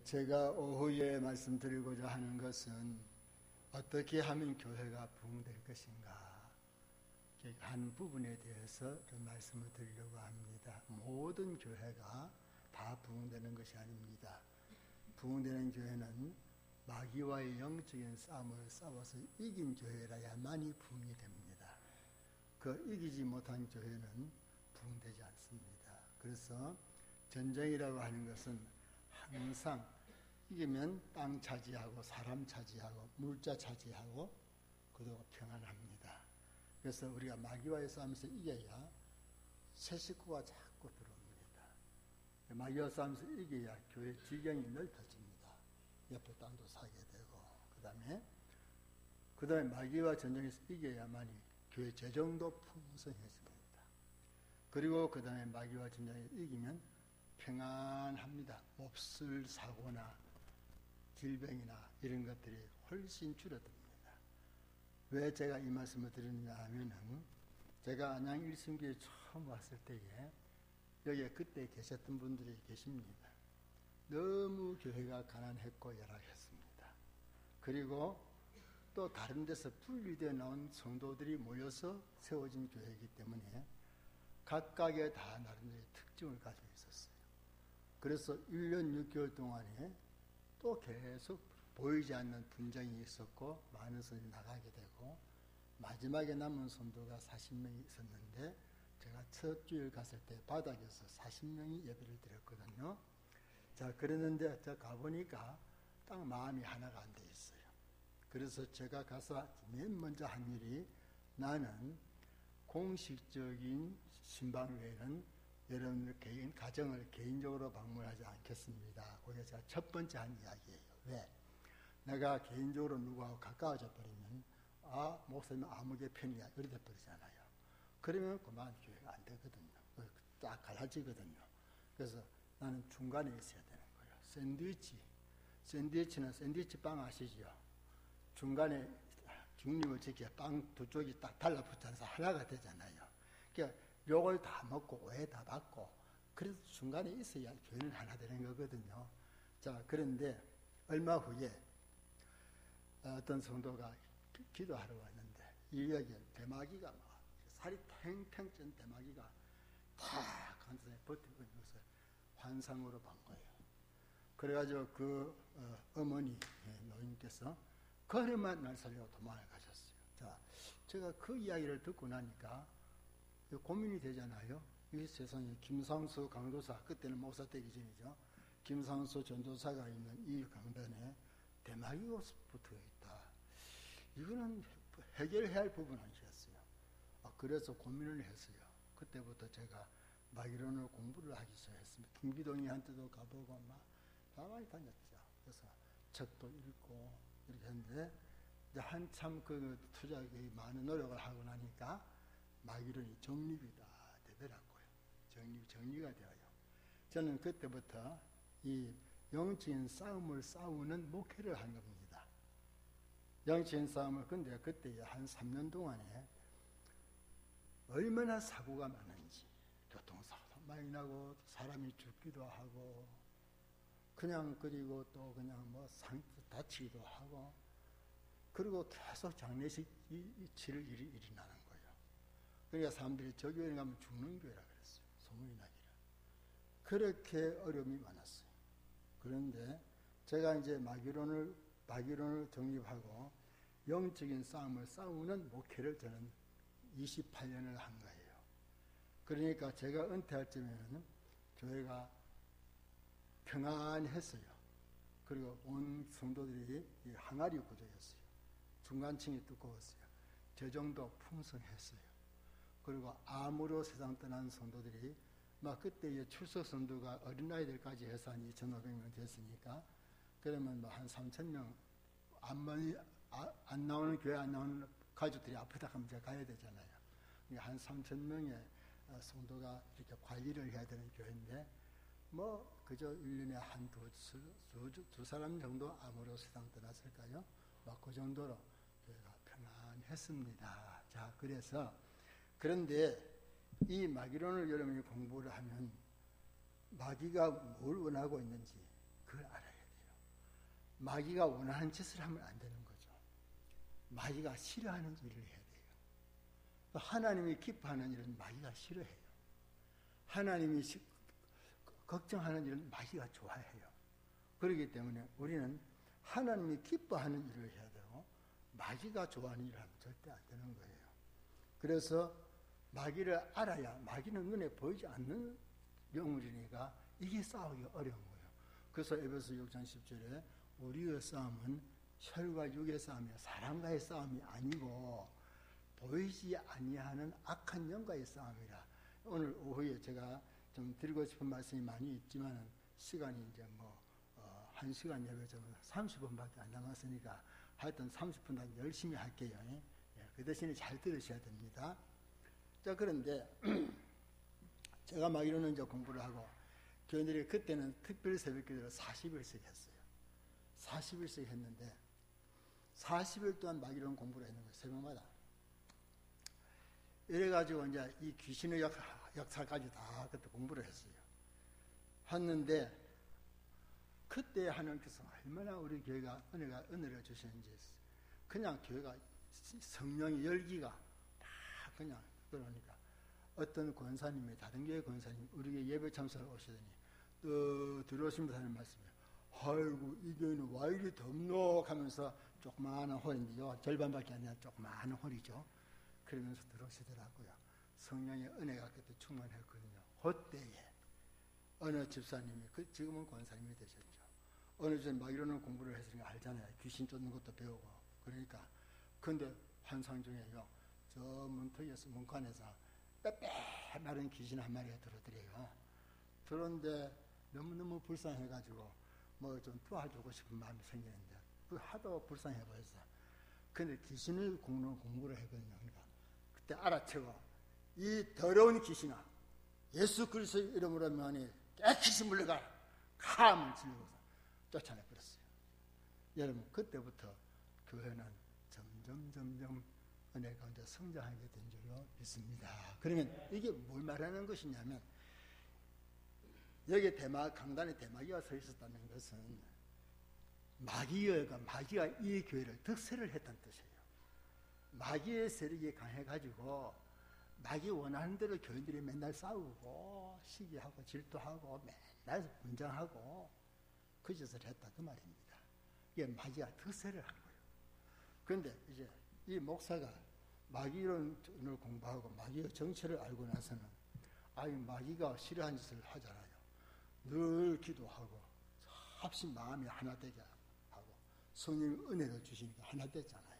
제가 오후에 말씀드리고자 하는 것은 어떻게 하면 교회가 부흥될 것인가 한 부분에 대해서 좀 말씀을 드리려고 합니다. 모든 교회가 다 부흥되는 것이 아닙니다. 부흥되는 교회는 마귀와의 영적인 싸움을 싸워서 이긴 교회라야만이 부흥이 됩니다. 그 이기지 못한 교회는 부흥되지 않습니다. 그래서 전쟁이라고 하는 것은 항상 이기면 땅 차지하고 사람 차지하고 물자 차지하고 그도 평안합니다. 그래서 우리가 마귀와의 싸움에서 이겨야 새 식구가 자꾸 들어옵니다. 마귀와 싸움에서 이겨야 교회 지경이 넓혀집니다. 옆에 땅도 사게 되고 그 다음에 마귀와 전쟁에서 이겨야만이 교회 재정도 풍성해집니다. 그리고 그 다음에 마귀와 전쟁에서 이기면 평안합니다. 몹쓸 사고나 질병이나 이런 것들이 훨씬 줄어듭니다. 왜 제가 이 말씀을 드리느냐 하면은 제가 안양 일심교에 처음 왔을 때에 여기에 그때 계셨던 분들이 계십니다. 너무 교회가 가난했고 열악했습니다. 그리고 또 다른 데서 분리되어 나온 성도들이 모여서 세워진 교회이기 때문에 각각의 다 나름대로 특징을 가지고 있었어요. 그래서 1년 6개월 동안에 또 계속 보이지 않는 분쟁이 있었고 많은 성도들이 나가게 되고 마지막에 남은 성도가 40명이 있었는데 제가 첫 주일 갔을 때 바닥에서 40명이 예배를 드렸거든요. 자, 그랬는데 제가 가보니까 딱 마음이 하나가 안 돼 있어요. 그래서 제가 가서 맨 먼저 한 일이 나는 공식적인 신방 외에는 여러분들 개인 가정을 개인적으로 방문하지 않겠습니다. 그게 제가 첫 번째 한 이야기예요. 왜? 내가 개인적으로 누구하고 가까워져 버리면 목사님 아무개 편이야 이렇게 돼 버리잖아요. 그러면 그만 교회가 안 되거든요. 딱 갈라지거든요. 그래서 나는 중간에 있어야 되는 거예요. 샌드위치는 샌드위치 빵 아시죠? 중간에 중립을 지켜야 빵 두 쪽이 딱 달라붙어서 하나가 되잖아요. 그러니까 욕을 다 먹고 오해 다 받고 그래서 중간에 있어야 교회는 하나 되는 거거든요. 자, 그런데 얼마 후에 어떤 성도가 기도하러 왔는데 이 여기에 대마귀가 막 살이 탱탱 찐 대마귀가 탁 한선에 버티고 있어서 환상으로 본 거예요. 그래가지고 그 어머니 노인께서 그래만 날 살려고 도망을 가셨어요. 자, 제가 그 이야기를 듣고 나니까 고민이 되잖아요. 이 세상에 김상수 강도사, 그때는 목사 되기 전이죠. 김상수 전도사가 있는 이 강변에 대마귀가 붙어 있다. 이거는 해결해야 할 부분 아니겠어요. 그래서 고민을 했어요. 그때부터 제가 마귀론을 공부를 하기 시작했습니다. 김기동이한테도 가보고 막 많이 다녔죠. 그래서 책도 읽고 이렇게 했는데 이제 한참 그 투자에 많은 노력을 하고 나니까 마귀론이 정립이 다 되더라고요. 정리가 되어요. 저는 그때부터 이 영적인 싸움을 싸우는 목회를 한 겁니다. 영적인 싸움을, 근데 그때 한 3년 동안에 얼마나 사고가 많은지, 교통사고도 많이 나고, 사람이 죽기도 하고, 그리고 또 그냥 다치기도 하고, 그리고 계속 장례식이 치를 일이 나는 거예요. 그러니까 사람들이 저 교회 가면 죽는 교회라 그랬어요. 소문이 나기를. 그렇게 어려움이 많았어요. 그런데 제가 이제 마귀론을 정립하고 영적인 싸움을 싸우는 목회를 저는 28년을 한 거예요. 그러니까 제가 은퇴할 때에는 교회가 평안했어요. 그리고 온 성도들이 항아리 구조였어요. 중간층이 두꺼웠어요. 재정도 풍성했어요. 그리고 암으로 세상 떠난 성도들이 그때 출석 성도가 어린아이들까지 해서 한 2,500명 됐으니까 그러면 한 3,000명 안 나오는 교회 안 나오는 가족들이 아프다 하면 제가 가야 되잖아요. 한 3,000명의 성도가 이렇게 관리를 해야 되는 교회인데 그저 1년에 한 두 사람 정도 암으로 세상 떠났을까요? 그 정도로 교회가 평안했습니다. 자, 그런데 이 마귀론을 여러분이 공부를 하면 마귀가 뭘 원하고 있는지, 그걸 알아야 돼요. 마귀가 원하는 짓을 하면 안 되는 거죠. 마귀가 싫어하는 일을 해야 돼요. 하나님이 기뻐하는 일은 마귀가 싫어해요. 하나님이 걱정하는 일은 마귀가 좋아해요. 그렇기 때문에 우리는 하나님이 기뻐하는 일을 해야 되고 마귀가 좋아하는 일을 하면 절대 안 되는 거예요. 그래서 마귀를 알아야, 마귀는 눈에 보이지 않는 영물이니까 이게 싸우기 어려운 거예요. 그래서 에베소 6장 10절에 우리의 싸움은 혈과 육의 싸움이야, 사람과의 싸움이 아니고 보이지 아니하는 악한 영과의 싸움이라. 오늘 오후에 제가 좀 드리고 싶은 말씀이 많이 있지만 시간이 이제 1시간 예배 좀 30분밖에 안 남았으니까 하여튼 30분 단 열심히 할게요. 그 대신에 잘 들으셔야 됩니다. 자, 그런데 제가 막 이러는 이제 공부를 하고 교인들이 그때는 특별 새벽 기도를 40일씩 했어요. 40일씩 했는데 40일 동안 막 이런 공부를 했는 거예요. 새벽마다. 이래가지고 이제 이 귀신의 역사까지 다 그때 공부를 했어요. 했는데 그때 하나님께서 얼마나 우리 교회가 은혜를 주시는지, 그냥 교회가 성령의 열기가 다 그냥 그러니까 어떤 권사님이, 다른 교회 권사님 우리 교회 예배 참석을 오시더니 또 들어오시면서 하는 말씀이에요. 아이고 이 교회는 와 이리 덥노 하면서 조그마한 홀인데요, 절반밖에 안 되는 조그마한 홀이죠. 그러면서 들어오시더라고요. 성령의 은혜가 그때 충만했거든요. 그때에 어느 집사님이, 지금은 권사님이 되셨죠. 어느 전에 막 이러는 공부를 했으니까 알잖아요. 귀신 쫓는 것도 배우고. 그러니까 근데 환상 중에요, 저 문턱에서 문간에서 빼빼 마른 귀신 한 마리가 들어들어요. 그런데 너무너무 불쌍해가지고 뭐 좀 도와주고 싶은 마음이 생기는데 하도 불쌍해 보였어. 근데 귀신을 공부를 했거든요. 그러니까 그때 알아채고 이 더러운 귀신아, 예수 그리스도의 이름으로 명하니 깨끗이 물러가라, 감을 지르고서 쫓아내버렸어요. 여러분, 그때부터 교회는 점점 은혜 가운데 성장하게 된 줄로 믿습니다. 그러면 이게 뭘 말하는 것이냐면, 여기 강단에 대마귀가 서 있었다는 것은 마귀가 이 교회를 득세를 했다는 뜻이에요. 마귀의 세력이 강해가지고 마귀 원하는 대로 교인들이 맨날 싸우고 시기하고 질투하고 맨날 분쟁하고 그 짓을 했다, 그 말입니다. 이게 마귀가 득세를 한 거예요. 그런데 이제 이 목사가 마귀론을 공부하고 마귀의 정체를 알고 나서는 마귀가 싫어하는 짓을 하잖아요. 늘 기도하고 합심 마음이 하나 되게 하고 성령 은혜를 주시니까 하나 됐잖아요.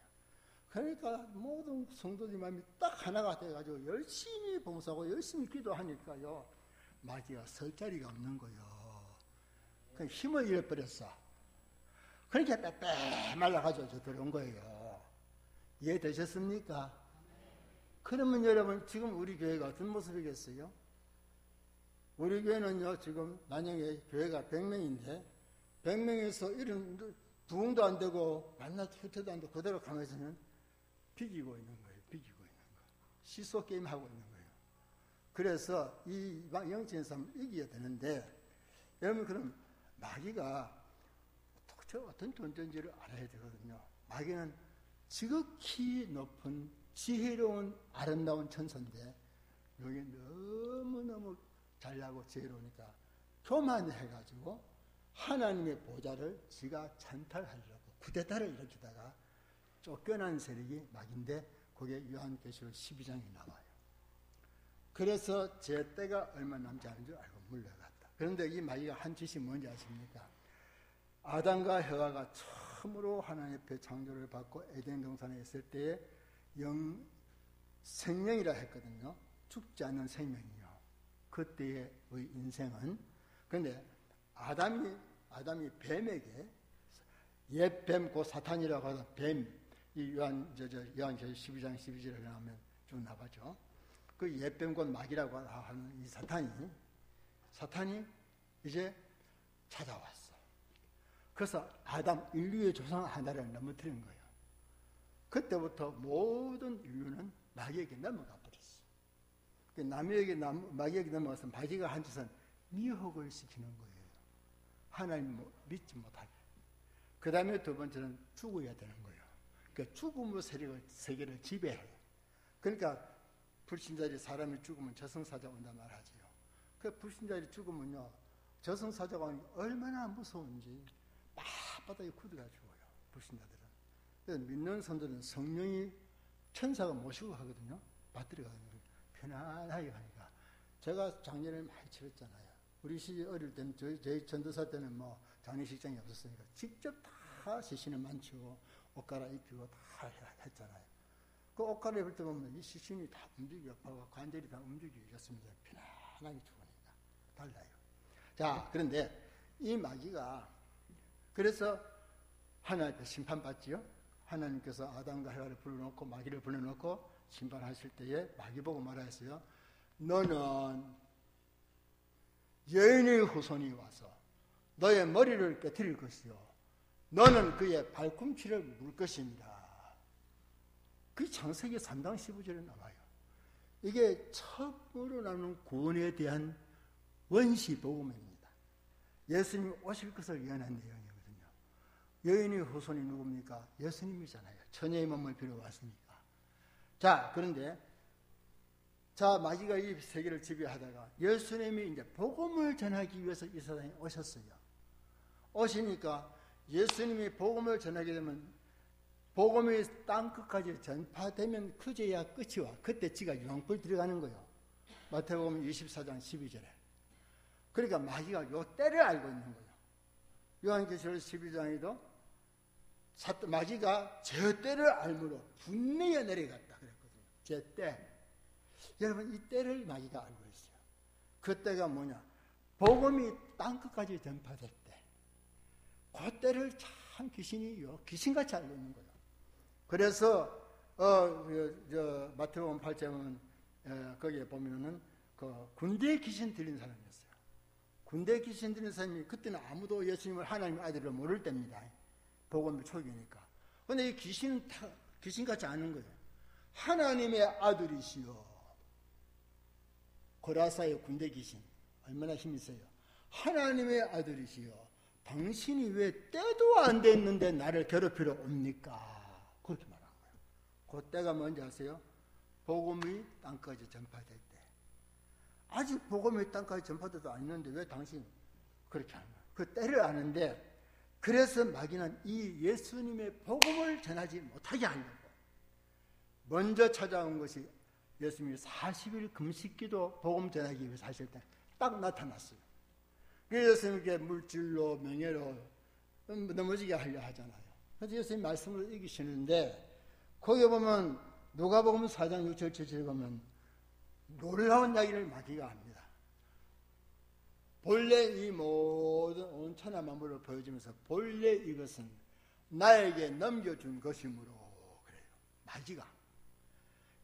그러니까 모든 성도들 마음이 딱 하나가 돼가지고 열심히 봉사하고 열심히 기도하니까요, 마귀가 설 자리가 없는 거예요. 그냥 힘을 잃어버렸어. 그러니까 빼빼 말라가지고 저 들어온 거예요. 이해되셨습니까? 그러면 여러분, 지금 우리 교회가 어떤 모습이겠어요? 우리 교회는요, 지금 만약에 교회가 100명인데 100명에서 이런 부흥도 안 되고 만나 후퇴도 안 되고 그대로 가면서는 비기고 있는 거예요. 비기고 있는 거. 시소 게임 하고 있는 거예요. 그래서 이 영적인 싸움을 이겨야 되는데, 여러분, 그럼 마귀가 어떤 존재인지를 알아야 되거든요. 마귀는 지극히 높은 지혜로운 아름다운 천사인데 여기 너무너무 잘나고 지혜로우니까 교만해가지고 하나님의 보좌를 지가 찬탈하려고 쿠데타를 일으키다가 쫓겨난 세력이 마귀인데, 그게 요한계시록 12장에 나와요. 그래서 제 때가 얼마 남지 않은 줄 알고 물러갔다. 그런데 이 마귀가 한 짓이 뭔지 아십니까? 아담과 헤와가 처음으로 하나님 앞에 창조를 받고 에덴 동산에 있을 때에 생명이라 했거든요. 죽지 않는 생명이요. 그때의 인생은, 그런데 아담이 뱀에게, 옛뱀, 그 사탄이라고 하는 뱀, 이 요한계시록 12장 12절에 나오면 쭉 나가죠. 그 옛뱀 곧 마귀라고 하는 이 사탄이 이제 찾아왔어. 그래서 아담 인류의 조상 하나를 넘어뜨린 거예요. 그때부터 모든 인류는 마귀에게 넘어가 버렸어. 마귀에게 넘어가서 마귀가 한 짓은 미혹을 시키는 거예요. 하나님 믿지 못하게. 그 다음에 두 번째는 죽어야 되는 거예요. 그러니까 죽음의 세계를 지배해요. 그러니까 불신자들이 사람이 죽으면 저승사자 온단 말 하지요. 그 불신자들이 죽으면요, 저승사자가 오니 얼마나 무서운지 빳빳하게 굳어가 죽어요. 불신자들은. 그래서 믿는 성도는 성령이 천사가 모시고 하거든요. 받들어 가거든요. 편안하게 가니까. 제가 작년에 많이 치렀잖아요. 우리 시절 어릴 때는 저희 전도사 때는 뭐 장례식장이 없었으니까 직접 다 시신을 만지고 옷 갈아입히고 다 했잖아요. 그 옷 갈아입을 때 보면 이 시신이 다 움직여, 관절이 다 움직이겠습니다. 편안하게 죽으니까 달라요. 자, 그런데 이 마귀가 그래서 하나님 앞에 심판받지요. 하나님께서 아담과 해와를 불러놓고 마귀를 불러놓고 심판하실 때에 마귀 보고 뭐라 했어요? 너는 여인의 후손이 와서 너의 머리를 깨트릴 것이요 너는 그의 발꿈치를 물 것입니다. 그 창세기 3장 15절에 나와요. 이게 처음으로 나오는 구원에 대한 원시 복음입니다. 예수님이 오실 것을 예언한 내용이거든요. 여인의 후손이 누굽니까? 예수님이잖아요. 처녀의 몸을 빌어 왔으니까. 자, 그런데 자, 마귀가 이 세계를 지배하다가 예수님이 이제 복음을 전하기 위해서 이 세상에 오셨어요. 오시니까 예수님이 복음을 전하게 되면 복음이 땅끝까지 전파되면 그제야 끝이 와. 그때 지가 유황불 들어가는 거예요. 마태복음 24장 12절에. 그러니까 마귀가 요 때를 알고 있는 거예요. 요한계시록 12장에도 마귀가 저 때를 알므로 분명히 내려갔다 그랬거든요. 제 때. 여러분, 이 때를 마귀가 알고 있어요. 그 때가 뭐냐? 복음이 땅끝까지 전파될 때. 그 때를 참 귀신같이 알고 있는 거예요. 그래서 마태복음 8장은 거기에 보면은 그 군대에 귀신 들린 사람이었어요. 군대에 귀신 들린 사람이 그때는 아무도 예수님을 하나님의 아들을 모를 때입니다. 복음의 초기니까. 그런데 이 귀신은 다 귀신같이 아는 거예요. 하나님의 아들이시여. 고라사의 군대 귀신 얼마나 힘이 세요. 하나님의 아들이시여, 당신이 왜 때도 안 됐는데 나를 괴롭히러 옵니까? 그렇게 말한 거예요. 그 때가 뭔지 아세요? 복음이 땅까지 전파될 때. 아직 복음이 땅까지 전파돼도 아니는데 왜 당신 그렇게 하는 거예요? 그 때를 아는데, 그래서 마귀는 이 예수님의 복음을 전하지 못하게 하려고 먼저 찾아온 것이 예수님이 40일 금식기도 복음 전하기 위해서 하실 때 딱 나타났어요. 그래서 예수님께 물질로 명예로 넘어지게 하려 하잖아요. 그래서 예수님 말씀을 이기시는데, 거기 보면 누가복음 4장 6절 7절에 보면 놀라운 이야기를 마귀가 합니다. 본래 이 모든 온 천하 만물을 보여주면서 본래 이것은 나에게 넘겨준 것이므로 그래요. 마귀가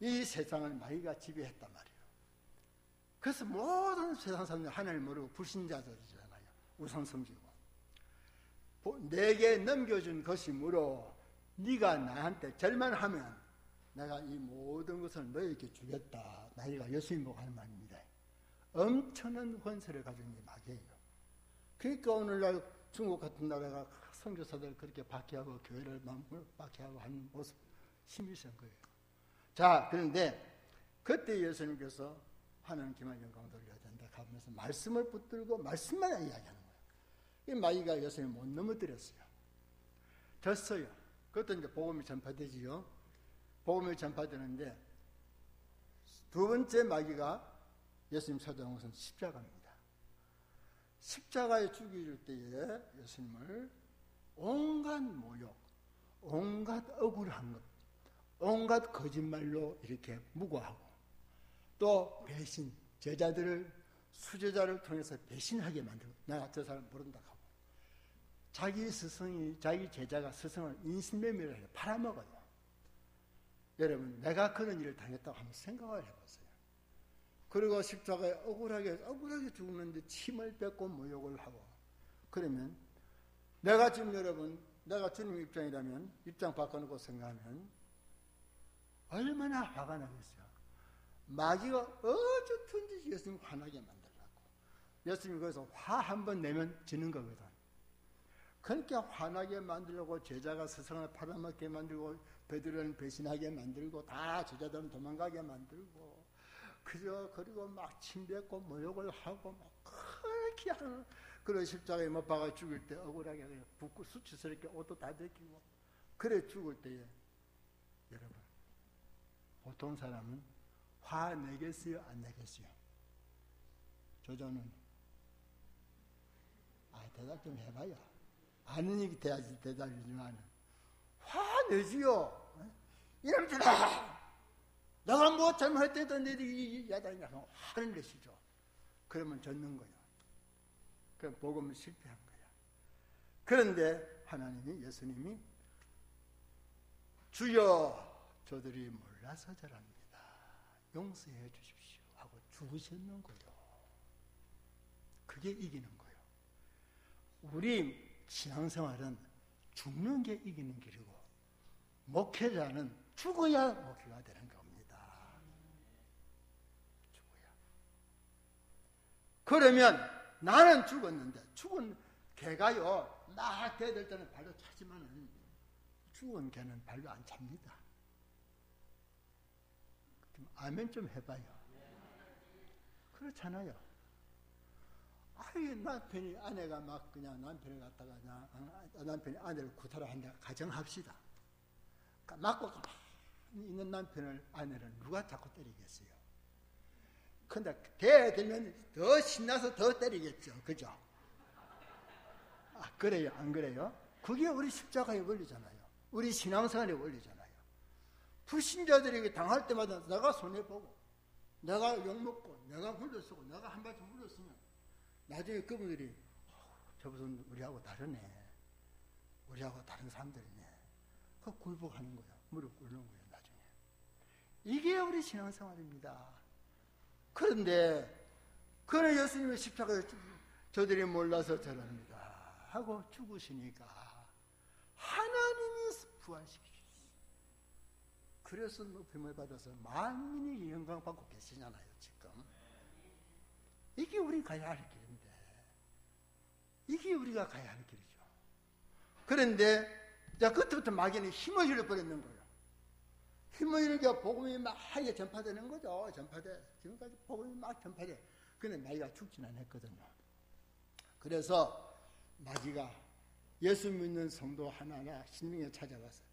이 세상을 마귀가 지배했단 말이에요. 그래서 모든 세상 사람들 하나님을 모르고 불신자들이잖아요. 우상 섬기고. 내게 넘겨준 것이므로 네가 나한테 절만하면 내가 이 모든 것을 너에게 주겠다. 나이가 예수님 보고 하는 말입니다. 엄청난 권세를 가진 게 마귀예요. 그러니까 오늘날 중국 같은 나라가 선교사들 그렇게 박해하고 교회를 박해하고 하는 모습 힘이 센 거예요. 자, 그런데 그때 예수님께서 하나님께만 영광 돌려야 된다 하면서 말씀을 붙들고 말씀만 이야기하는 거예요. 이 마귀가 예수님 못 넘어뜨렸어요. 졌어요. 그것도 이제 복음이 전파되지요. 복음이 전파되는데 두 번째 마귀가 예수님 찾아온 것은 십자가입니다. 십자가에 죽일 때에 예수님을 온갖 모욕, 온갖 억울한 것, 온갖 거짓말로 이렇게 무고하고 또 배신, 제자들을 수제자를 통해서 배신하게 만들고 내가 저 사람 모른다 하고 자기 스승이 자기 제자가 스승을 인신매매를 해서 팔아먹어요. 여러분, 내가 그런 일을 당했다고 한번 생각을 해보세요. 그리고 십자가에 억울하게 죽는데 침을 뱉고 모욕을 하고 그러면 내가 지금 여러분 내가 주님 입장이라면 입장 바꿔놓고 생각하면 얼마나 화가 나겠어요. 마귀가 어쨌든지 예수님 화나게 만들라고. 예수님이 거기서 화 한 번 내면 지는 거거든. 그러니까 화나게 만들고 제자가 스승을 팔아먹게 만들고 베드로는 배신하게 만들고 다 제자들은 도망가게 만들고 그리고 막 침뱉고 모욕을 하고 막 그렇게 하는 그런 십자가에 못 박아 죽을 때 억울하게 그냥 붓고 수치스럽게 옷도 다 벗기고 그래 죽을 때에 여러분 보통 사람은 화 내겠어요 안 내겠어요? 조조는 대답 좀 해봐요. 아는 얘기 돼야지 대답이지만 화내지요. 이놈들아 내가 뭐 잘못했다 너희들이 야단이라고 화를 내시죠. 그러면 젖는 거예요. 그럼 복음은 실패한 거야. 그런데 하나님이 예수님이 주여 저들이 몰라서 저랍니다. 용서해 주십시오 하고 죽으셨는 거예요. 그게 이기는 거예요. 우리 신앙생활은 죽는 게 이기는 길이고 목회자는 죽어야 목회가 되는 겁니다. 죽어야. 그러면 나는 죽었는데 죽은 개가요 막 대들 때는 발로 차지만은 죽은 개는 발로 안 찹니다. 아멘 좀 해봐요. 그렇잖아요. 남편이 아내가 막 그냥 남편을 갖다가 남편이 아내를 구타를 한다 가정합시다. 맞고 가만히 있는 남편을 아내를 누가 자꾸 때리겠어요? 근데 대들면 더 신나서 더 때리겠죠, 그죠? 그래요, 안 그래요? 그게 우리 십자가의 원리잖아요. 우리 신앙생활의 원리잖아요. 불신자들에게 당할 때마다 내가 손해보고 내가 욕먹고 내가 물러서고 내가 한 발짝 물러서면 나중에 그분들이 저분은 우리하고 다르네. 우리하고 다른 사람들이네. 그 굴복하는 거예요. 무릎 꿇는 거예요. 나중에. 이게 우리 신앙생활입니다. 그런데 그는 예수님의 십자가에 저들이 몰라서 저럽니다 하고 죽으시니까 하나님이 부활시키셨어요. 그래서 높임을 받아서 만민이 영광받고 계시잖아요. 지금 이게 우리 가야 할 길인데 이게 우리가 가야 할 길이죠. 그런데 그때부터 마귀는 힘을 잃어버리는 거예요. 힘을 잃으니까 복음이 막 하게 전파되는 거죠. 지금까지 복음이 막 전파돼. 그런데 마귀가 죽진 않았거든요. 그래서 마귀가 예수 믿는 성도 하나하나 신명에 찾아가서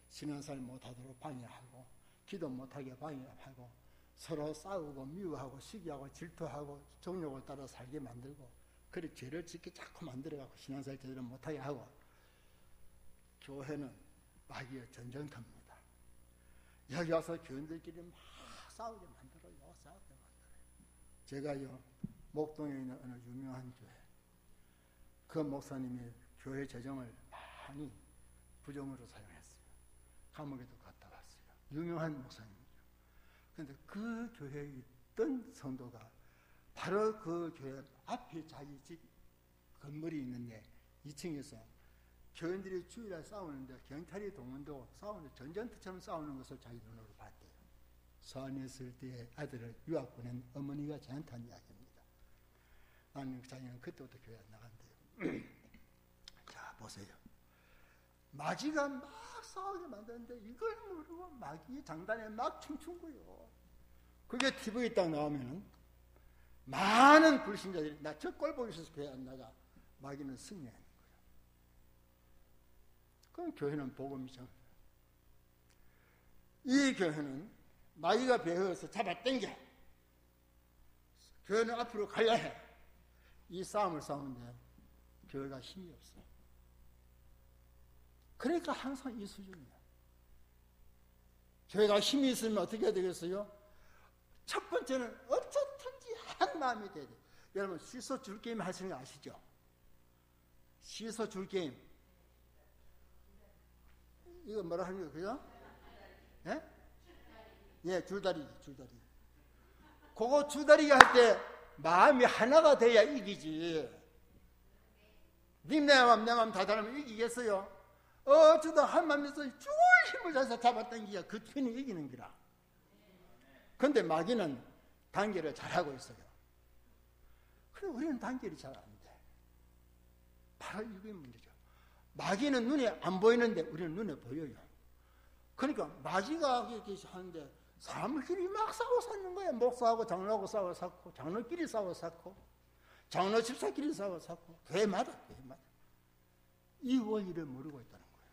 신앙생활 못하도록 방해하고 기도 못하게 방해하고 서로 싸우고 미워하고 시기하고 질투하고 정욕을 따라 살게 만들고 그래 죄를 짓게 자꾸 만들어가고 신앙생활 제대로 못하게 하고 교회는 마귀의 전쟁터입니다. 여기 와서 교인들끼리 막 싸우게 만들어요. 싸우게 만들어요. 제가요 목동에 있는 어느 유명한 교회 그 목사님이 교회 재정을 많이 부정으로 사용했어요. 감옥에도 갔다 왔어요. 유명한 목사님. 그런데 그 교회에 있던 성도가 바로 그 교회 앞에 자기 집 건물이 있는데 2층에서 교인들이 주일날 싸우는데 경찰이 동원되고 싸우는데 전쟁터처럼 싸우는 것을 자기 눈으로 봤대요. 서안에 있을 때 아들을 유학 보낸 어머니가 저한테 한 이야기입니다. 나는 자기는 그때부터 교회 안 나간대요. 자 보세요. 마귀가 막 싸우게 만드는데 이걸 모르고 마귀 장단에 막 춤춘 거예요. 그게 TV에 딱 나오면 많은 불신자들이 나 저 꼴 보기 싫어서 교회 안 나가. 마귀는 승리하는 거예요. 그럼 교회는 복음이죠. 이 교회는 마귀가 배워서 잡아당겨. 교회는 앞으로 가야 해. 이 싸움을 싸우는데 교회가 힘이 없어. 그러니까 항상 이 수준이야. 교회가 힘이 있으면 어떻게 해야 되겠어요? 첫 번째는 어쨌든지 한 마음이 돼야 돼. 여러분 씻어 줄 게임 하시는 거 아시죠? 씻어 줄 게임. 이거 뭐라 하는 거예요? 그죠? 예, 줄다리기. 그거 줄다리기 할 때 마음이 하나가 돼야 이기지. 님 내 맘 다 다르면 이기겠어요? 어쩌다 한 마음에서 쭉 힘을 다해서 잡아당기야 그 편이 이기는 거라. 그런데 마귀는 단결을 잘하고 있어요. 그래 우리는 단결이 잘 안 돼. 바로 이게 문제죠. 마귀는 눈에 안 보이는데 우리는 눈에 보여요. 그러니까 마귀가 이렇게 하는데 사람끼리 막 싸워 샀는 거예요. 목사하고 장로하고 싸워 샀고, 장로끼리 싸워 샀고, 장로 집사끼리 싸워 샀고, 교회마다. 이 원리를 모르고 있다는 거예요.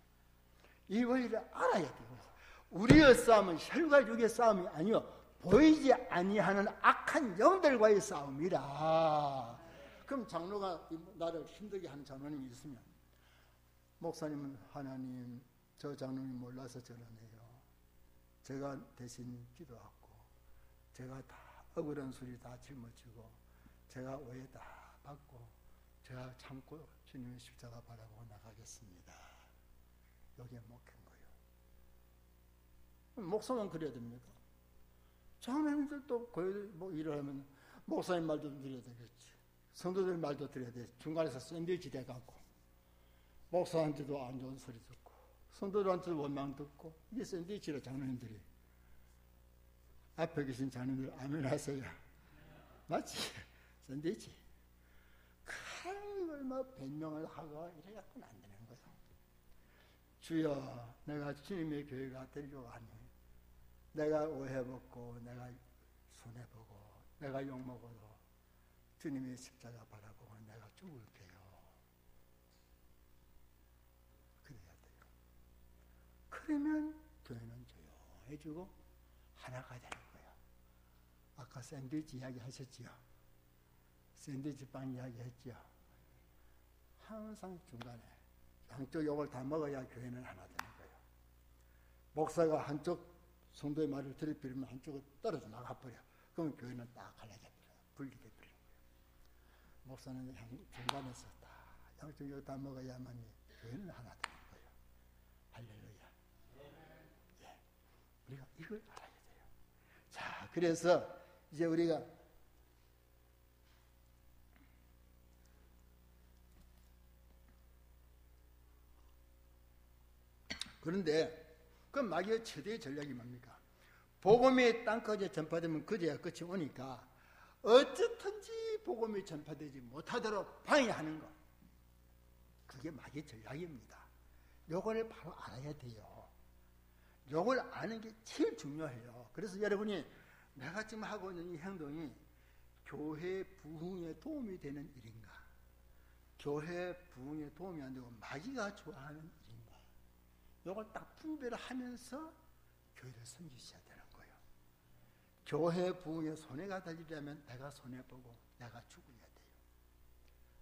이 원리를 알아야 돼요. 우리의 싸움은 혈과 육의 싸움이 아니요, 보이지 아니하는 악한 영들과의 싸움이라. 그럼 장로가 나를 힘들게 하는 장로님이 있으면, 목사님은 하나님, 저 장로님 몰라서 저러네요. 제가 대신 기도하고, 제가 다 억울한 소리 다 짊어지고, 제가 오해 다 받고, 제가 참고 주님의 십자가 바라보고 나가겠습니다. 여기에 목회인 거예요. 목사만 그래야 됩니까? 장로님들도 뭐 일을 하면 목사님 말도 드려야 되겠지. 성도들 말도 드려야 돼. 중간에서 샌드위치 돼갖고 목사한테도 안 좋은 소리 듣고 성도들한테도 원망 듣고, 이게 샌드위치라. 장로님들이 앞에 계신 장로님들 아멘 하세요. 맞지? 샌드위치. 얼마 변명을 하고 이래갖고는 안 되는 거예요. 주여, 내가 주님의 교회가 되려고 하니 내가 오해먹고, 내가 손해보고, 내가 욕먹어도 주님의 십자가 바라보고 내가 죽을게요. 그래야 돼요. 그러면 교회는 조용해지고 하나가 되는 거예요. 아까 샌드위치 이야기 하셨지요? 샌드위치 빵 이야기 했지요? 항상 중간에 양쪽 욕을 다 먹어야 교회는 하나 되는 거예요. 목사가 한쪽 성도의 말을 들이밀면 한쪽은 떨어져 나가버려. 그러면 교회는 딱 갈라져 버려요. 분리돼 버리는 거예요. 목사는 중간에서 다 양쪽 욕 다 먹어야만 교회는 하나 되는 거예요. 할렐루야. 예. 우리가 이걸 알아야 돼요. 자, 그래서 이제 우리가 그런데 그 마귀의 최대의 전략이 뭡니까? 복음이 땅까지 전파되면 그제야 끝이 오니까 어쨌든지 복음이 전파되지 못하도록 방해하는 것. 그게 마귀의 전략입니다. 요걸 바로 알아야 돼요. 요걸 아는 게 제일 중요해요. 그래서 여러분이 내가 지금 하고 있는 이 행동이 교회 부흥에 도움이 되는 일인가? 교회 부흥에 도움이 안 되고 마귀가 좋아하는 일인가? 이걸 딱 분별을 하면서 교회를 섬기셔야 되는 거예요. 교회 부흥에 손해가 되려면 내가 손해보고 내가 죽어야 돼요.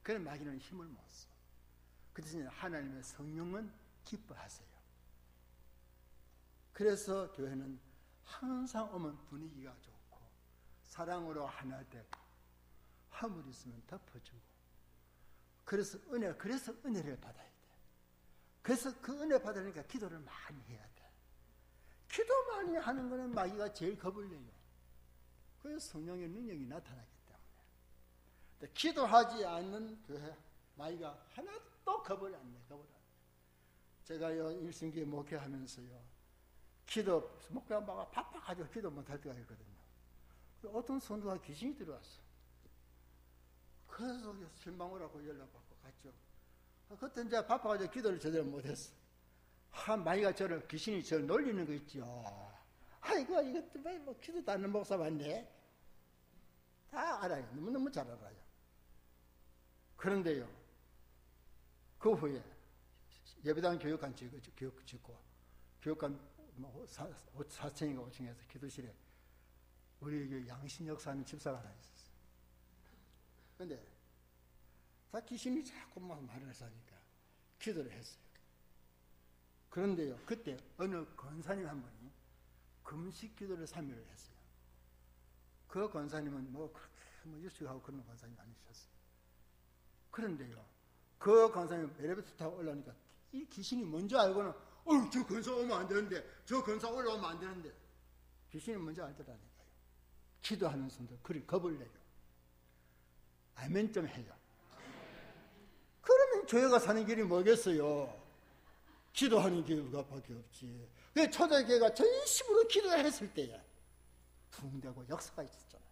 그래 마귀는 힘을 못 써. 그 대신에 하나님의 성령은 기뻐하세요. 그래서 교회는 항상 오면 분위기가 좋고 사랑으로 하나 되고 허물 있으면 덮어주고, 그래서 은혜를 받아야 돼. 그래서 그 은혜 받으니까 기도를 많이 해야 돼. 기도 많이 하는 거는 마귀가 제일 겁을 내요. 그래서 성령의 능력이 나타나기 때문에. 근데 기도하지 않는 교회 마귀가 하나도 겁을 안 내. 제가요 일신기에 목회하면서요, 기도 목회가 막 바빠가지고 기도 못할 때가 있거든요. 어떤 성도가 귀신이 들어왔어. 그래서 실망을 하고 연락받고 갔죠. 그때 이제 바빠가지고 기도를 제대로 못했어. 마귀가 귀신이 저를 놀리는 거 있죠. 아이고, 이것도 뭐 기도도 않는 목사 맞네. 다 알아요. 너무너무 잘 알아요. 그런데요, 그 후에 예배당 교육관 짓고, 교육관 4층인가 5층에서 기도실에 우리 양신 역사하는 집사가 하나 있었어요. 근데 다 귀신이 자꾸 막 말을 하니까 기도를 했어요. 그런데요, 그때 어느 권사님 한 분이 금식 기도를 3일을 했어요. 그 권사님은 일식하고 그런 권사님이 아니셨어요. 그런데요, 그 권사님 엘리베이터 타고 올라오니까 이 귀신이 뭔지 알고는 저 권사 오면 안 되는데, 저 권사 올라오면 안 되는데, 귀신이 뭔지 알더라니까요. 기도하는 순간 그리 겁을 내요. 아멘 좀 해요. 그러면 교회가 사는 길이 뭐겠어요? 기도하는 교회밖에 없지. 그 초대교회가 전심으로 기도했을 때야 부흥되고 역사가 있었잖아요.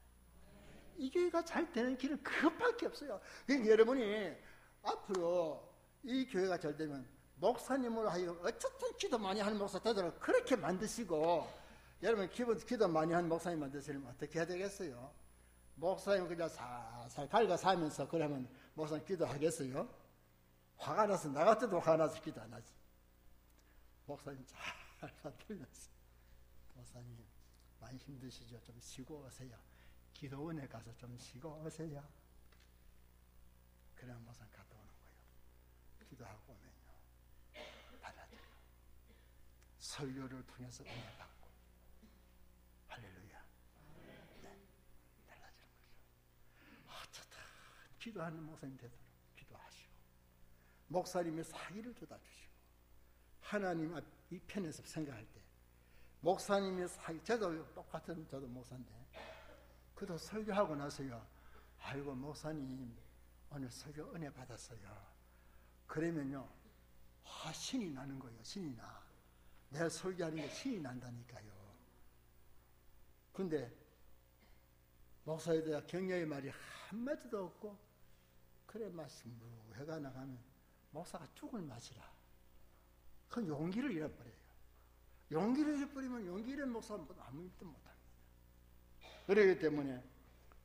이 교회가 잘 되는 길은 그것밖에 없어요. 그러니까 여러분이 앞으로 이 교회가 잘 되면 목사님으로 하여금 어쨌든 기도 많이 하는 목사 되도록 그렇게 만드시고, 여러분 기도 많이 하는 목사님 만드시려면 어떻게 해야 되겠어요? 목사님 그냥 살살 갈가 사면서 그러면 목사님 기도하겠어요? 화가 나서, 나 같아도 화가 나서 기도 안 하지. 목사님 잘 들렸어. 목사님 많이 힘드시죠? 좀 쉬고 오세요. 기도원에 가서 좀 쉬고 오세요. 그냥 목사님 갔다 오는 거예요. 기도하고 오면요, 받아들여. 설교를 통해서 은혜 받고. 할렐루야. 네, 달라지는 거죠. 어쩌다 기도하는 목사님 되도록 기도하시고, 목사님의 사기를 쏟아 주시고, 하나님 앞 이 편에서 생각할 때 목사님의 사기, 저도 똑같은, 저도 목사인데, 그도 설교하고 나서요, 아이고 목사님 오늘 설교 은혜 받았어요. 그러면요, 신이 나는 거예요. 신이 나. 내가 설교하는 게 신이 난다니까요. 근데 목사에 대한 격려의 말이 한마디도 없고, 그래 말씀 해가 나가면 목사가 죽을 맛이라. 그건 용기를 잃어버려요. 용기를 잃어버리면 용기 잃은 목사는 아무 일도 못합니다. 그렇기 때문에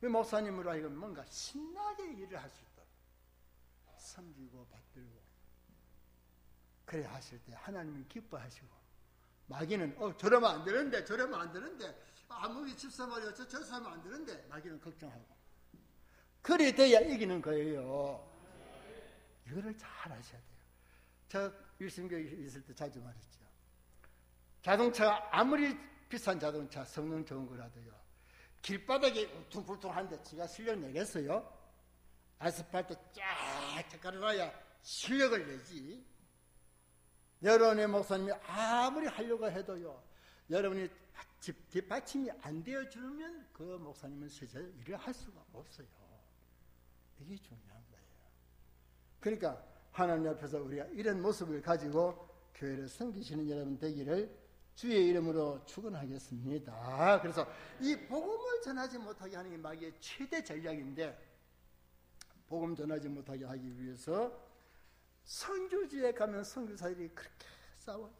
이 목사님으로 하여금 뭔가 신나게 일을 할 수 있도록 섬기고 받들고 그래 하실 때 하나님은 기뻐하시고, 마귀는 저러면 안 되는데, 저러면 안 되는데, 아무리 집사말이야 저서 하면 안 되는데, 마귀는 걱정하고. 그래 돼야 이기는 거예요. 이거를 잘 하셔야 돼요. 저 일심교회 있을 때 자주 말했죠. 자동차가 아무리 비싼 자동차, 성능 좋은 거라도요, 길바닥에 울퉁불퉁한데 지가 실력 내겠어요? 아스팔트 쫙 깔아놔야 실력을 내지. 여러분의 목사님이 아무리 하려고 해도요, 여러분이 뒷받침이 안 되어주면 그 목사님은 실제 일을 할 수가 없어요. 이게 중요한 거예요. 그러니까 하나님 앞에서 우리가 이런 모습을 가지고 교회를 섬기시는 여러분 되기를 주의 이름으로 축원하겠습니다. 그래서 이 복음을 전하지 못하게 하는 게 마귀의 최대 전략인데, 복음 전하지 못하게 하기 위해서 선교지에 가면 선교사들이 그렇게 싸워요.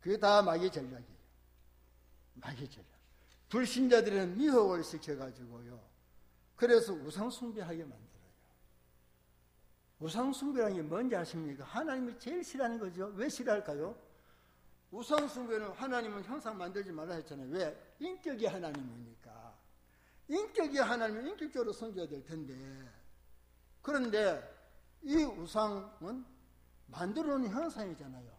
그게 다 마귀의 전략이에요. 마귀의 전략. 불신자들은 미혹을 시켜가지고요, 그래서 우상 숭배하게 만들어요. 우상 숭배라는 게 뭔지 아십니까? 하나님이 제일 싫어하는 거죠. 왜 싫어할까요? 우상 숭배는 하나님은 형상 만들지 말라 했잖아요. 왜? 인격이 하나님이니까. 인격이 하나님은 인격적으로 섬겨야 될 텐데, 그런데 이 우상은 만들어 놓은 형상이잖아요.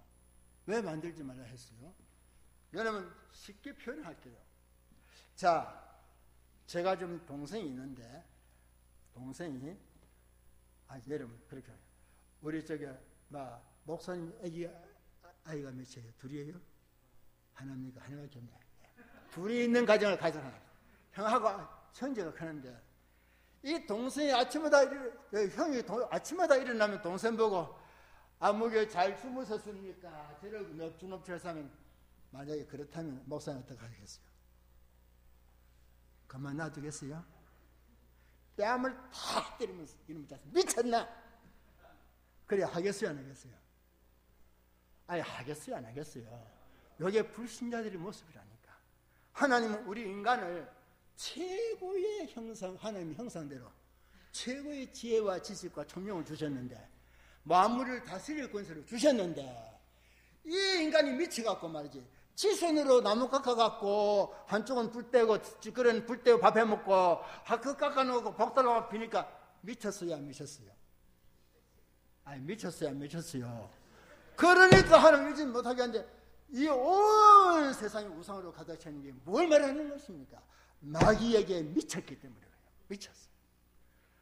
왜 만들지 말라 했어요? 여러분 쉽게 표현할게요. 자, 제가 좀 동생이 있는데, 동생이 여러분 그렇게 해요. 우리 목사님 아이가 몇이에요? 둘이에요? 하나입니까? 하나밖에 없네. 둘이 있는 가정을 가정하라. 형하고 형제가 크는데, 이 동생이 아침마다 아침마다 일어나면 동생 보고 아무개 잘 주무셨습니까? 저를 넙죽넙죽해서 하면, 만약에 그렇다면 목사님 어떻게 하겠어요? 가만 놔두겠어요? 뺨을 탁 때리면서 이놈 자식 미쳤나? 그래 하겠어요 안 하겠어요? 아니 하겠어요 안 하겠어요? 이게 불신자들의 모습이라니까. 하나님은 우리 인간을 최고의 형상, 하나님의 형상대로 최고의 지혜와 지식과 총명을 주셨는데, 만물을 다스릴 권세를 주셨는데, 이 인간이 미쳐갖고 말이지, 지 손으로 나무 깎아갖고 한쪽은 불 떼고 찌그런 불 떼고 밥 해먹고 그 깎아놓고 복달라고 피니까 미쳤어요 안 미쳤어요? 아니 미쳤어요 안 미쳤어요? 그러니까 하나님 믿지 못하게 하는데, 이 온 세상이 우상으로 가득 차는 게 뭘 말하는 것입니까? 마귀에게 미쳤기 때문에 그래요. 미쳤어요.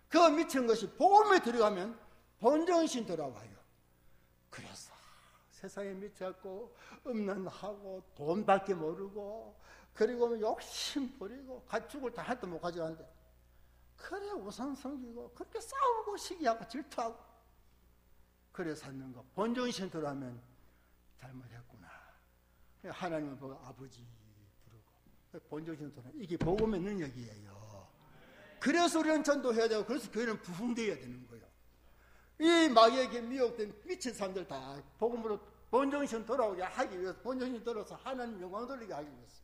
그 미친 것이 복음에 들어가면 본정신 돌아와요. 그래서 세상에 미쳤고 음란하고 돈밖에 모르고, 그리고 욕심 부리고 가축을 다 할 때 못 가져가는데, 그래 우상 섬기고 그렇게 싸우고 시기하고 질투하고 그래 사는 거 본정신 돌아오면 잘못했구나. 하나님은 보고 아버지 부르고 본정신 돌아. 이게 복음의 능력이에요. 그래서 우리는 전도해야 되고, 그래서 교회는 부흥되어야 되는 거예요. 이 마귀에게 미혹된 미친 사람들 다 복음으로 본정신 돌아오게 하기 위해서, 본정신 돌아서 하나님 영광 돌리게 하기 위해서.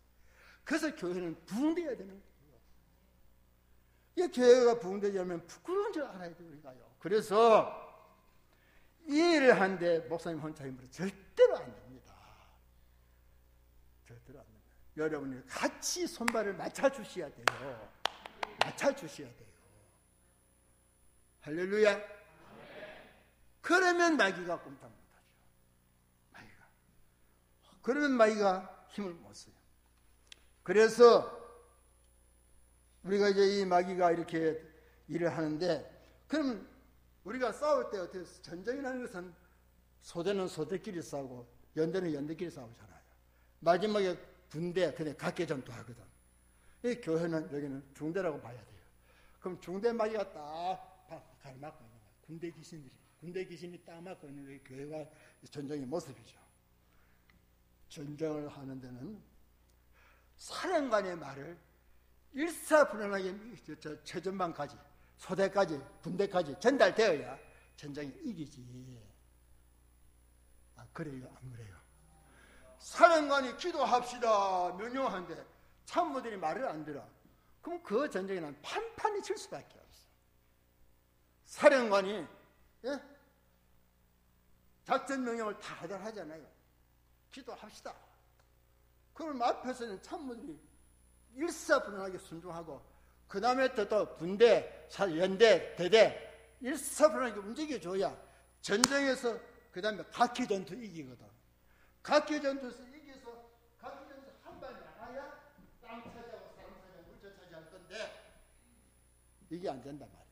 그래서 교회는 부흥되어야 되는 거예요. 이 교회가 부흥되지 않으면 부끄러운 줄 알아야 돼요, 우리가요. 그래서 이 일을 하는데 목사님 혼자 힘으로 절대로 안 됩니다. 절대로 안 됩니다. 여러분이 같이 손발을 맞춰주셔야 돼요. 맞춰주셔야 돼요. 할렐루야. 그러면 마귀가 꼼짝 못하죠. 마귀가. 그러면 마귀가 힘을 못 써요. 그래서 우리가 이제 이 마귀가 이렇게 일을 하는데, 그러면 우리가 싸울 때 어떻게 전쟁이라는 것은 소대는 소대끼리 싸우고 연대는 연대끼리 싸우잖아요. 마지막에 군대, 근데 각계 전투하거든. 이 교회는 여기는 중대라고 봐야 돼요. 그럼 중대 마귀가 딱 가로막고 있는 거예요. 군대 귀신이 딱 막고 있는 게 교회가 전쟁의 모습이죠. 전쟁을 하는 데는 사령관의 말을 일사불란하게 최전방까지, 소대까지, 군대까지 전달되어야 전쟁이 이기지. 그래요, 안 그래요? 사령관이 기도합시다 명령하는데 참모들이 말을 안 들어. 그럼 그 전쟁에는 판판이 칠 수밖에 없어. 사령관이 작전 명령을 다 하잖아요. 기도합시다. 그럼 앞에서는 참모들이 일사불란하게 순종하고, 그 다음에 또 군대, 연대, 대대 일사불란하게 움직여줘야 전쟁에서 그 다음에 각기 전투 이기거든. 각기 전투에서 이겨서 각기 전투에서 한 발 나가야 땅 차지하고 사람 차지하고 물질 차지할 건데 이게 안 된단 말이에요.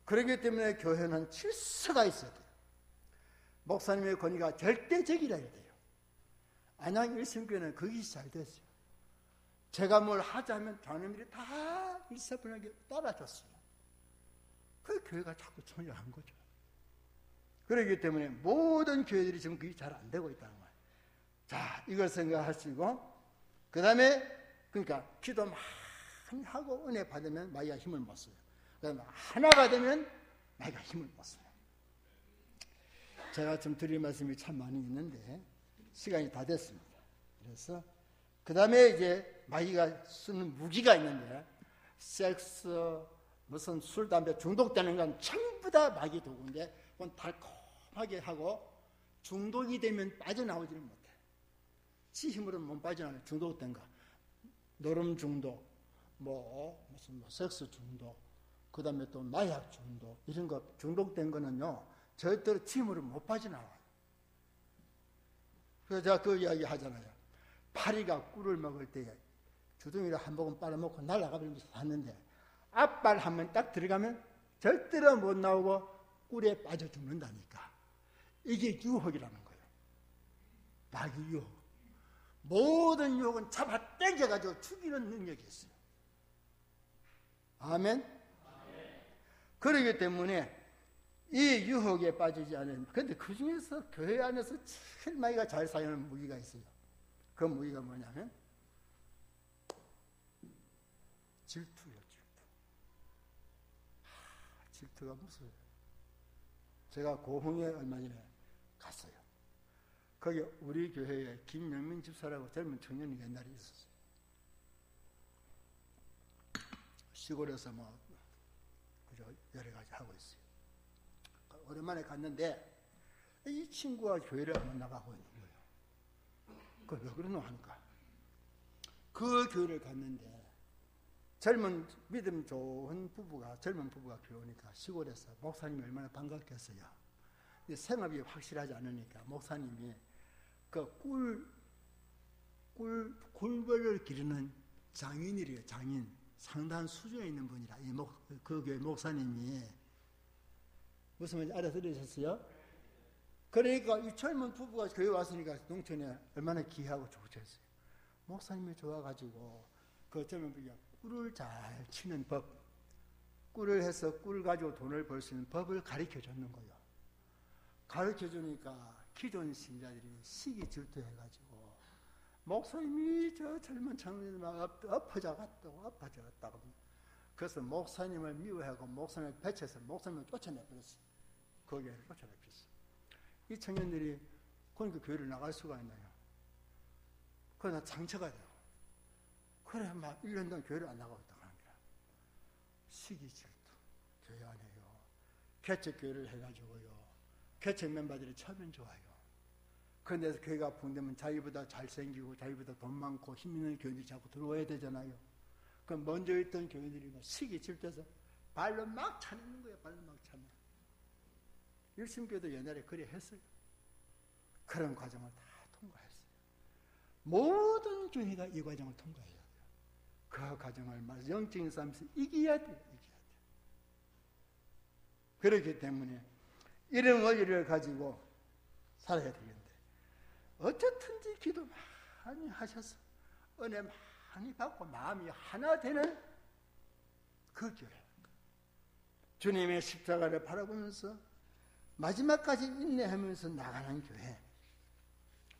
그렇기 때문에 교회는 질서가 있어야 돼요. 목사님의 권위가 절대적이라 해야 돼요. 안양 일심교회는 그것이 잘 됐어요. 제가 뭘 하자면 자녀들이 다 일사불란하게 따라줬어요. 그 교회가 자꾸 천연한 거죠. 그렇기 때문에 모든 교회들이 지금 그게 잘 안 되고 있다는 거예요. 자, 이걸 생각하시고, 그 다음에, 그러니까 기도 많이 하고 은혜 받으면 마귀가 힘을 못 써요. 그 다음에 하나가 되면 마귀가 힘을 못 써요. 제가 좀 드릴 말씀이 참 많이 있는데 시간이 다 됐습니다. 그래서 그 다음에 이제 마귀가 쓰는 무기가 있는데, 섹스, 무슨 술, 담배 중독되는 건 전부 다 마귀 도구인데, 그건 달콤하게 하고 중독이 되면 빠져나오지는 못해. 지 힘으로는 못 빠져나와요. 중독된 거. 노름 중독, 무슨 섹스 중독, 그 다음에 또 마약 중독, 이런 거 중독된 거는요, 절대로 지 힘으로 못 빠져나와요. 그래서 제가 그 이야기 하잖아요. 파리가 꿀을 먹을 때 주둥이를 한 모금 빨아먹고 날아가면서 샀는데, 앞발 한 번 딱 들어가면 절대로 못 나오고 꿀에 빠져 죽는다니까. 이게 유혹이라는 거예요. 마귀 유혹. 모든 유혹은 잡아 당겨가지고 죽이는 능력이 있어요. 아멘? 그렇기 때문에 이 유혹에 빠지지 않은, 근데 그 중에서 교회 안에서 제일 마귀가 잘 사용하는 무기가 있어요. 그 무기가 뭐냐면 질투예요. 질투가 무서워요. 제가 고흥에 얼마 전에 갔어요. 거기 우리 교회에 김영민 집사라고 젊은 청년이 옛날에 있었어요. 시골에서 그저 여러 가지 하고 있어요. 오랜만에 갔는데 이 친구가 교회를 안 나가고 있는 거예요. 그 왜 그러노 하니까, 그 교회를 갔는데 젊은 믿음 좋은 젊은 부부가 교회 오니까 시골에서 목사님이 얼마나 반갑겠어요. 생업이 확실하지 않으니까 목사님이 그 꿀벌을 기르는 장인이래요. 장인. 상당한 수준에 있는 분이라. 그 교회 목사님이. 무슨 말인지 알아들으셨어요? 그러니까 이 젊은 부부가 교회 왔으니까 농촌에 얼마나 귀하고 좋으셨어요. 목사님이 좋아가지고 그 젊은 부부가 꿀을 잘 치는 법, 꿀을 해서 꿀 가지고 돈을 벌 수 있는 법을 가르쳐 줬는 거예요. 가르쳐 주니까 기존 신자들이 시기 질투해가지고 목사님이 저 젊은 청년들만 엎어져갔다고. 그래서 목사님을 미워하고 목사님을 배척해서 목사님을 쫓아내버렸어요. 거기에 쫓아내혔어. 이 청년들이 그러니까 교회를 나갈 수가 있나요? 그러나 상처가 되고 그래 막 1년 동안 교회를 안 나가고 있다고 하는 거야. 시기 질투 교회 안 해요. 개척 교회를 해가지고요. 개척 멤버들이 처음엔 좋아요. 그런데 교회가 붕대면 자기보다 잘생기고 자기보다 돈 많고 힘 있는 교회들이 자꾸 들어와야 되잖아요. 그럼 먼저 있던 교회들이 막 시기 질투해서 발로 막 차는 거예요. 발로 막 차면. 일심교회도 옛날에 그래 했어요. 그런 과정을 다 통과했어요. 모든 교회가 이 과정을 통과해야 돼요. 그 과정을 영적인 싸움에서 이겨야 돼요. 이겨야 돼요. 그렇기 때문에 이런 원리를 가지고 살아야 되겠는데 어쨌든지 기도 많이 하셔서 은혜 많이 받고 마음이 하나 되는 그 교회, 주님의 십자가를 바라보면서 마지막까지 인내하면서 나가는 교회,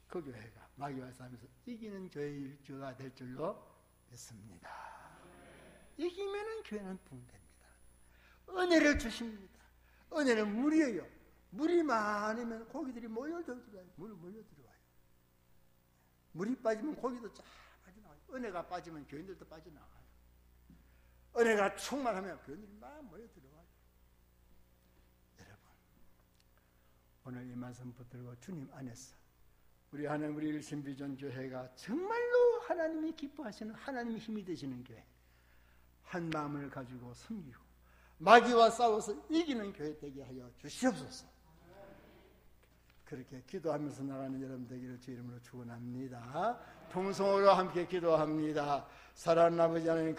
그 교회가 마귀와 싸우면서 이기는 교회일 줄가 될 줄로 믿습니다. 이기면은 교회는 붕대입니다. 은혜를 주십니다. 은혜는 물이에요. 물이 많으면 고기들이 몰려들어와요. 물이 몰려들어와요. 물이 빠지면 고기도 쫙 빠져나와요. 은혜가 빠지면 교인들도 빠져나와요. 은혜가 충만하면 교인들이 막 몰려들어와요. 여러분, 오늘 이 말씀 붙들고 주님 안에서 우리 하나님, 우리 일심비전 교회가 정말로 하나님이 기뻐하시는, 하나님이 힘이 되시는 교회, 한 마음을 가지고 섬기고 마귀와 싸워서 이기는 교회 되게 하여 주시옵소서. 그렇게 기도하면서 나가는 여러분 되기를 주 이름으로 축원합니다. 통성으로 함께 기도합니다. 사랑하는 아버지 하나님,